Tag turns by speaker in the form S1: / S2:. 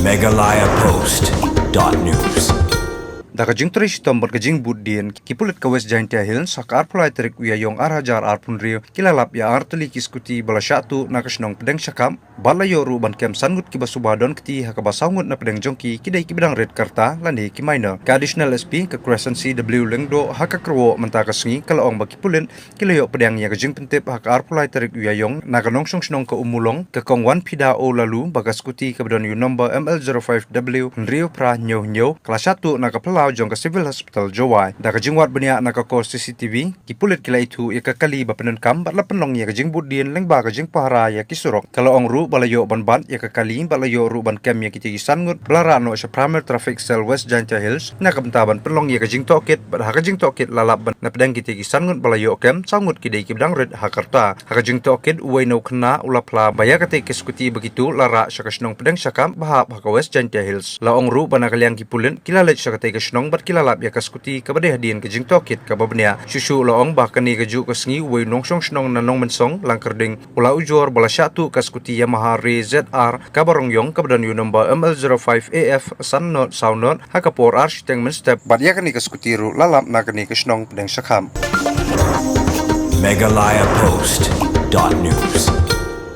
S1: Meghalaya Post.news.
S2: Dakajing trish tombor kajing buddian kipulit ka West Giant Hills sa arpulay tarik uyayong arhajar arpun rio kilalap ya arteli kiskuti bala syatu nakasnong pedeng syakam balayo ruban kem sangut kibasubadon kiti hakabasangut na pedeng jongki kidai kibidang red karta lani kimaina ka additional SP ka Crescent CW lengdo hakakro mentakasngi kalaong bakipulin kilayo pedeng ya kajing pentip haka arpulay tarik uyayong nakanongsong snong ka umulong ka kongwan pida o lalu bagaskuti kabidon yu number ML05W rio pra nyo kelas 1 nakapela jong ka civil hospital Jowai da kajingwat bania nakakor CCTV kipulit kila itu ikakali bapenon kam batla penlong ya kajing budin lengba kajing pahara ya kisurok kalau ong ru balayo banban ya kakali balayo ru ban kem ya kiti sangut belara no sa primary traffic cell West Giant Hills nakabentaban penlong ya kajing tokit bad kajing tokit lalap ban na pedang kiti sangut balayo kem sangut kidai kibdang red hakarta kajing tokit uway no kena ulapla baya kate kiskuti begitu lara sa kasnong pedang syakam bahap haka West Giant Hills la ong ru banakaliang kipulin kilalet sa kate nong bat kilalap ya kaskuti kabade hadian kajing tokit kababnya susu loong bahkan ni kaju kasngi way nongsong snong nanong mensong langkerding ula ujor bala syatu kaskuti Yamaha Re ZR kabarong yong kabadan yu number ML05AF sun not sound not hakapor architect menstep bat ya kani kaskuti ru lalap na kani kasnong pedang syakam.
S1: Meghalaya Post.news.